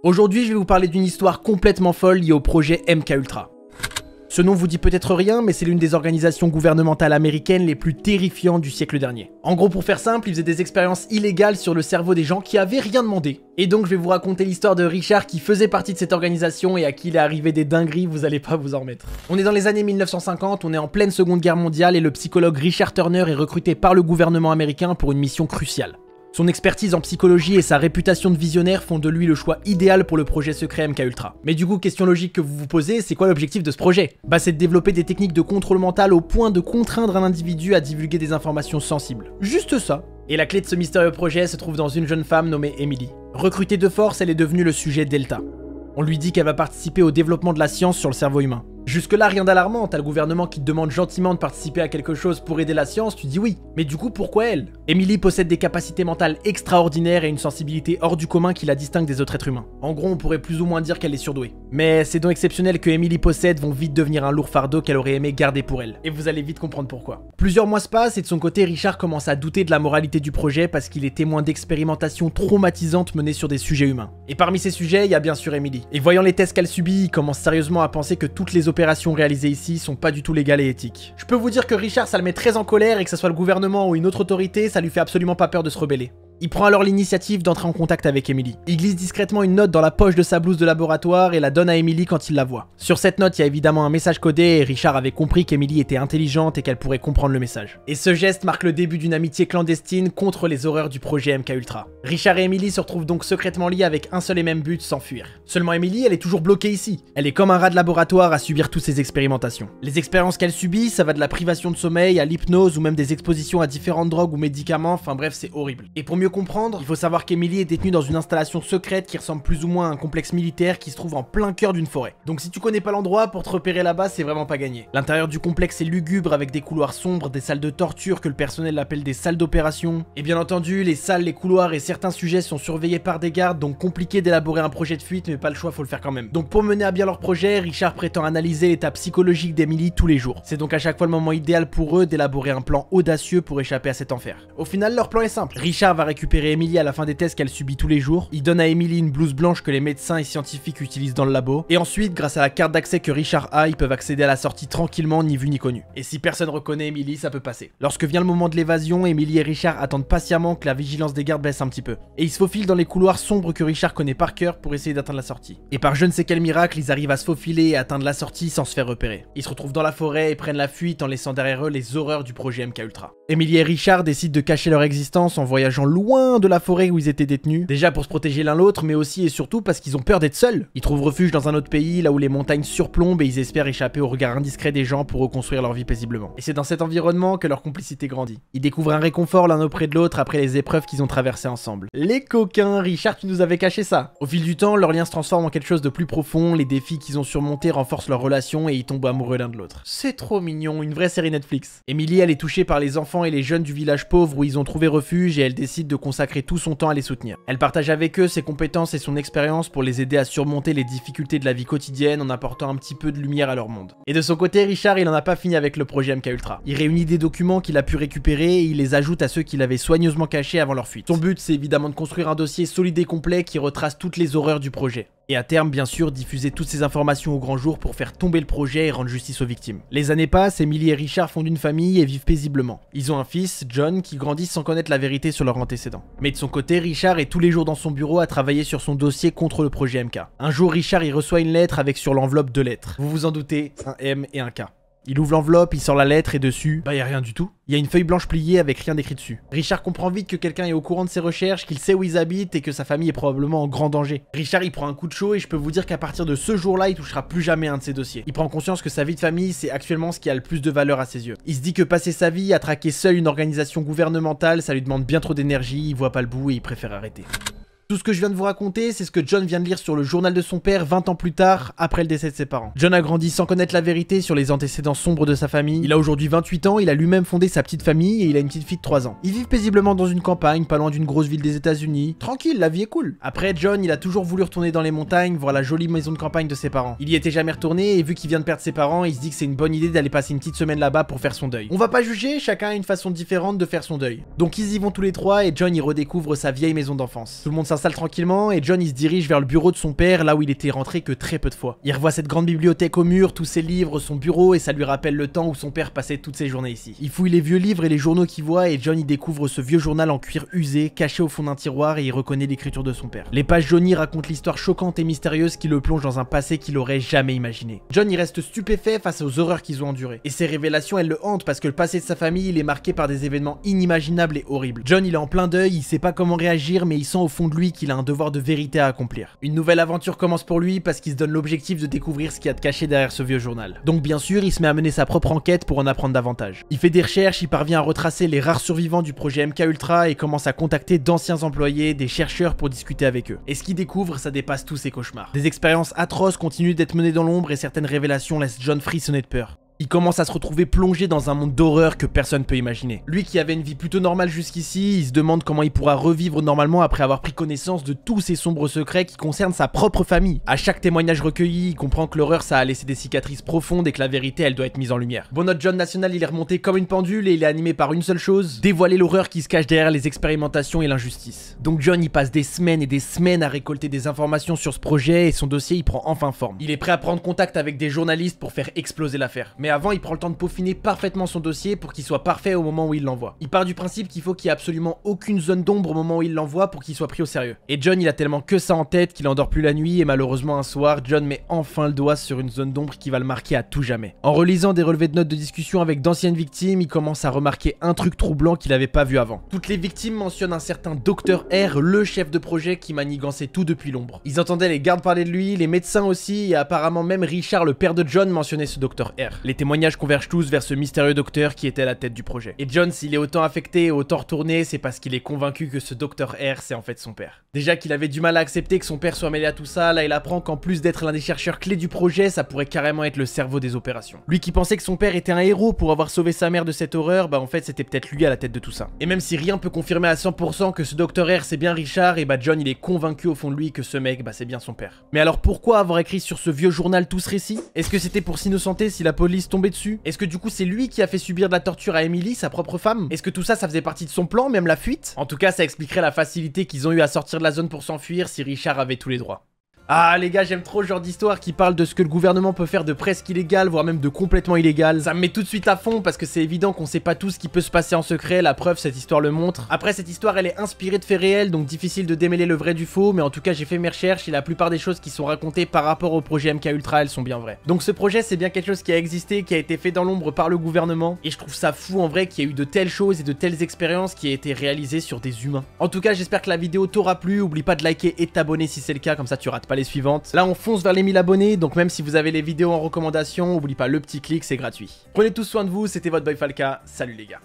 Aujourd'hui, je vais vous parler d'une histoire complètement folle liée au projet MK Ultra. Ce nom vous dit peut-être rien, mais c'est l'une des organisations gouvernementales américaines les plus terrifiantes du siècle dernier. En gros, pour faire simple, ils faisaient des expériences illégales sur le cerveau des gens qui avaient rien demandé. Et donc je vais vous raconter l'histoire de Richard qui faisait partie de cette organisation et à qui il est arrivé des dingueries, vous allez pas vous en remettre. On est dans les années 1950, on est en pleine Seconde Guerre mondiale et le psychologue Richard Turner est recruté par le gouvernement américain pour une mission cruciale. Son expertise en psychologie et sa réputation de visionnaire font de lui le choix idéal pour le projet secret MK Ultra. Mais du coup, question logique que vous vous posez, c'est quoi l'objectif de ce projet? Bah c'est de développer des techniques de contrôle mental au point de contraindre un individu à divulguer des informations sensibles. Juste ça. Et la clé de ce mystérieux projet se trouve dans une jeune femme nommée Emily. Recrutée de force, elle est devenue le sujet Delta. On lui dit qu'elle va participer au développement de la science sur le cerveau humain. Jusque-là, rien d'alarmant, t'as le gouvernement qui te demande gentiment de participer à quelque chose pour aider la science, tu dis oui. Mais du coup, pourquoi elle? Emily possède des capacités mentales extraordinaires et une sensibilité hors du commun qui la distingue des autres êtres humains. En gros, on pourrait plus ou moins dire qu'elle est surdouée. Mais ces dons exceptionnels que Emily possède vont vite devenir un lourd fardeau qu'elle aurait aimé garder pour elle. Et vous allez vite comprendre pourquoi. Plusieurs mois se passent et de son côté, Richard commence à douter de la moralité du projet parce qu'il est témoin d'expérimentations traumatisantes menées sur des sujets humains. Et parmi ces sujets, il y a bien sûr Emily. Et voyant les tests qu'elle subit, il commence sérieusement à penser que toutes les opérations réalisées ici sont pas du tout légales et éthiques. Je peux vous dire que Richard ça le met très en colère et que ce soit le gouvernement ou une autre autorité, ça lui fait absolument pas peur de se rebeller. Il prend alors l'initiative d'entrer en contact avec Emily. Il glisse discrètement une note dans la poche de sa blouse de laboratoire et la donne à Emily quand il la voit. Sur cette note, il y a évidemment un message codé et Richard avait compris qu'Emily était intelligente et qu'elle pourrait comprendre le message. Et ce geste marque le début d'une amitié clandestine contre les horreurs du projet MK Ultra. Richard et Emily se retrouvent donc secrètement liés avec un seul et même but, s'enfuir. Seulement Emily, elle est toujours bloquée ici. Elle est comme un rat de laboratoire à subir toutes ces expérimentations. Les expériences qu'elle subit, ça va de la privation de sommeil à l'hypnose ou même des expositions à différentes drogues ou médicaments, enfin bref, c'est horrible. Et pour mieux comprendre, il faut savoir qu'Emily est détenue dans une installation secrète qui ressemble plus ou moins à un complexe militaire qui se trouve en plein cœur d'une forêt. Donc si tu connais pas l'endroit, pour te repérer là-bas, c'est vraiment pas gagné. L'intérieur du complexe est lugubre avec des couloirs sombres, des salles de torture que le personnel appelle des salles d'opération. Et bien entendu, les salles, les couloirs et certains sujets sont surveillés par des gardes, donc compliqué d'élaborer un projet de fuite, mais pas le choix, faut le faire quand même. Donc pour mener à bien leur projet, Richard prétend analyser l'état psychologique d'Emily tous les jours. C'est donc à chaque fois le moment idéal pour eux d'élaborer un plan audacieux pour échapper à cet enfer. Au final, leur plan est simple. Richard va récupérer Emily à la fin des tests qu'elle subit tous les jours. Il donne à Emily une blouse blanche que les médecins et scientifiques utilisent dans le labo. Et ensuite, grâce à la carte d'accès que Richard a, ils peuvent accéder à la sortie tranquillement, ni vu ni connu. Et si personne reconnaît Emily, ça peut passer. Lorsque vient le moment de l'évasion, Emily et Richard attendent patiemment que la vigilance des gardes baisse un petit peu. Et ils se faufilent dans les couloirs sombres que Richard connaît par cœur pour essayer d'atteindre la sortie. Et par je ne sais quel miracle, ils arrivent à se faufiler et atteindre la sortie sans se faire repérer. Ils se retrouvent dans la forêt et prennent la fuite en laissant derrière eux les horreurs du projet MK Ultra. Emily et Richard décident de cacher leur existence en voyageant loin de la forêt où ils étaient détenus. Déjà pour se protéger l'un l'autre, mais aussi et surtout parce qu'ils ont peur d'être seuls. Ils trouvent refuge dans un autre pays, là où les montagnes surplombent et ils espèrent échapper au regard indiscret des gens pour reconstruire leur vie paisiblement. Et c'est dans cet environnement que leur complicité grandit. Ils découvrent un réconfort l'un auprès de l'autre après les épreuves qu'ils ont traversées ensemble. Les coquins, Richard, tu nous avais caché ça. Au fil du temps, leur lien se transforme en quelque chose de plus profond, les défis qu'ils ont surmontés renforcent leur relation et ils tombent amoureux l'un de l'autre. C'est trop mignon, une vraie série Netflix. Emily, elle est touchée par les enfants et les jeunes du village pauvre où ils ont trouvé refuge et elle décide de consacrer tout son temps à les soutenir. Elle partage avec eux ses compétences et son expérience pour les aider à surmonter les difficultés de la vie quotidienne en apportant un petit peu de lumière à leur monde. Et de son côté, Richard, il en a pas fini avec le projet MK Ultra. Il réunit des documents qu'il a pu récupérer et il les ajoute à ceux qu'il avait soigneusement cachés avant leur fuite. Son but, c'est évidemment de construire un dossier solide et complet qui retrace toutes les horreurs du projet. Et à terme, bien sûr, diffuser toutes ces informations au grand jour pour faire tomber le projet et rendre justice aux victimes. Les années passent, Emily et Richard fondent une famille et vivent paisiblement. Ils ont un fils, John, qui grandit sans connaître la vérité sur leurs antécédents. Mais de son côté, Richard est tous les jours dans son bureau à travailler sur son dossier contre le projet MK. Un jour, Richard y reçoit une lettre avec sur l'enveloppe 2 lettres. Vous vous en doutez, un M et un K. Il ouvre l'enveloppe, il sort la lettre et dessus, bah y a rien du tout. Il y a une feuille blanche pliée avec rien d'écrit dessus. Richard comprend vite que quelqu'un est au courant de ses recherches, qu'il sait où ils habitent et que sa famille est probablement en grand danger. Richard il prend un coup de chaud et je peux vous dire qu'à partir de ce jour-là, il touchera plus jamais un de ses dossiers. Il prend conscience que sa vie de famille, c'est actuellement ce qui a le plus de valeur à ses yeux. Il se dit que passer sa vie à traquer seul une organisation gouvernementale, ça lui demande bien trop d'énergie, il voit pas le bout et il préfère arrêter. Tout ce que je viens de vous raconter, c'est ce que John vient de lire sur le journal de son père 20 ans plus tard, après le décès de ses parents. John a grandi sans connaître la vérité sur les antécédents sombres de sa famille. Il a aujourd'hui 28 ans, il a lui-même fondé sa petite famille et il a une petite fille de 3 ans. Ils vivent paisiblement dans une campagne, pas loin d'une grosse ville des États-Unis. Tranquille, la vie est cool. Après, John, il a toujours voulu retourner dans les montagnes, voir la jolie maison de campagne de ses parents. Il y était jamais retourné et vu qu'il vient de perdre ses parents, il se dit que c'est une bonne idée d'aller passer une petite semaine là-bas pour faire son deuil. On va pas juger, chacun a une façon différente de faire son deuil. Donc ils y vont tous les trois et John y redécouvre sa vieille maison d'enfance. Tout le monde s'installe s'installe tranquillement et John il se dirige vers le bureau de son père, là où il était rentré que très peu de fois. Il revoit cette grande bibliothèque au mur, tous ses livres, son bureau, et ça lui rappelle le temps où son père passait toutes ses journées ici. Il fouille les vieux livres et les journaux qu'il voit et John y découvre ce vieux journal en cuir usé, caché au fond d'un tiroir, et il reconnaît l'écriture de son père. Les pages jaunies racontent l'histoire choquante et mystérieuse qui le plonge dans un passé qu'il aurait jamais imaginé. John y reste stupéfait face aux horreurs qu'ils ont endurées. Et ces révélations elles le hantent parce que le passé de sa famille il est marqué par des événements inimaginables et horribles. John il est en plein deuil, il sait pas comment réagir mais il sent au fond de lui qu'il a un devoir de vérité à accomplir. Une nouvelle aventure commence pour lui parce qu'il se donne l'objectif de découvrir ce qu'il y a de caché derrière ce vieux journal. Donc bien sûr il se met à mener sa propre enquête pour en apprendre davantage. Il fait des recherches, il parvient à retracer les rares survivants du projet MK Ultra et commence à contacter d'anciens employés, des chercheurs pour discuter avec eux. Et ce qu'il découvre ça dépasse tous ses cauchemars. Des expériences atroces continuent d'être menées dans l'ombre et certaines révélations laissent John frissonner de peur. Il commence à se retrouver plongé dans un monde d'horreur que personne peut imaginer. Lui qui avait une vie plutôt normale jusqu'ici, il se demande comment il pourra revivre normalement après avoir pris connaissance de tous ces sombres secrets qui concernent sa propre famille. À chaque témoignage recueilli, il comprend que l'horreur ça a laissé des cicatrices profondes et que la vérité elle doit être mise en lumière. Bon, notre John National il est remonté comme une pendule et il est animé par une seule chose, dévoiler l'horreur qui se cache derrière les expérimentations et l'injustice. Donc John il passe des semaines et des semaines à récolter des informations sur ce projet et son dossier il prend enfin forme. Il est prêt à prendre contact avec des journalistes pour faire exploser l'affaire. Mais avant, il prend le temps de peaufiner parfaitement son dossier pour qu'il soit parfait au moment où il l'envoie. Il part du principe qu'il faut qu'il y ait absolument aucune zone d'ombre au moment où il l'envoie pour qu'il soit pris au sérieux. Et John, il a tellement que ça en tête qu'il endort plus la nuit et malheureusement un soir, John met enfin le doigt sur une zone d'ombre qui va le marquer à tout jamais. En relisant des relevés de notes de discussion avec d'anciennes victimes, il commence à remarquer un truc troublant qu'il avait pas vu avant. Toutes les victimes mentionnent un certain Dr R, le chef de projet qui manigançait tout depuis l'ombre. Ils entendaient les gardes parler de lui, les médecins aussi, et apparemment même Richard, le père de John, mentionnait ce Dr R. Les témoignages convergent tous vers ce mystérieux docteur qui était à la tête du projet. Et John, s'il est autant affecté et autant retourné, c'est parce qu'il est convaincu que ce Dr R, c'est en fait son père. Déjà qu'il avait du mal à accepter que son père soit mêlé à tout ça, là il apprend qu'en plus d'être l'un des chercheurs clés du projet, ça pourrait carrément être le cerveau des opérations. Lui qui pensait que son père était un héros pour avoir sauvé sa mère de cette horreur, bah en fait c'était peut-être lui à la tête de tout ça. Et même si rien peut confirmer à 100% que ce Dr R c'est bien Richard, et bah John il est convaincu au fond de lui que ce mec, bah c'est bien son père. Mais alors pourquoi avoir écrit sur ce vieux journal tout ce récit? Est-ce que c'était pour s'innocenter si la police tombait dessus? Est-ce que du coup c'est lui qui a fait subir de la torture à Emily, sa propre femme? Est-ce que tout ça, ça faisait partie de son plan, même la fuite? En tout cas, ça expliquerait la facilité qu'ils ont eu à sortir de la zone pour s'enfuir si Richard avait tous les droits. Ah les gars, j'aime trop ce genre d'histoire qui parle de ce que le gouvernement peut faire de presque illégal, voire même de complètement illégal. Ça me met tout de suite à fond parce que c'est évident qu'on sait pas tout ce qui peut se passer en secret, la preuve cette histoire le montre. Après cette histoire elle est inspirée de faits réels, donc difficile de démêler le vrai du faux, mais en tout cas j'ai fait mes recherches et la plupart des choses qui sont racontées par rapport au projet MK Ultra elles sont bien vraies. Donc ce projet c'est bien quelque chose qui a existé, qui a été fait dans l'ombre par le gouvernement, et je trouve ça fou en vrai qu'il y ait eu de telles choses et de telles expériences qui aient été réalisées sur des humains. En tout cas j'espère que la vidéo t'aura plu, oublie pas de liker et de t'abonner si c'est le cas, comme ça tu rates pas les suivantes. Là on fonce vers les 1000 abonnés, donc même si vous avez les vidéos en recommandation, oublie pas le petit clic, c'est gratuit. Prenez tous soin de vous, c'était votre boy Falca, salut les gars.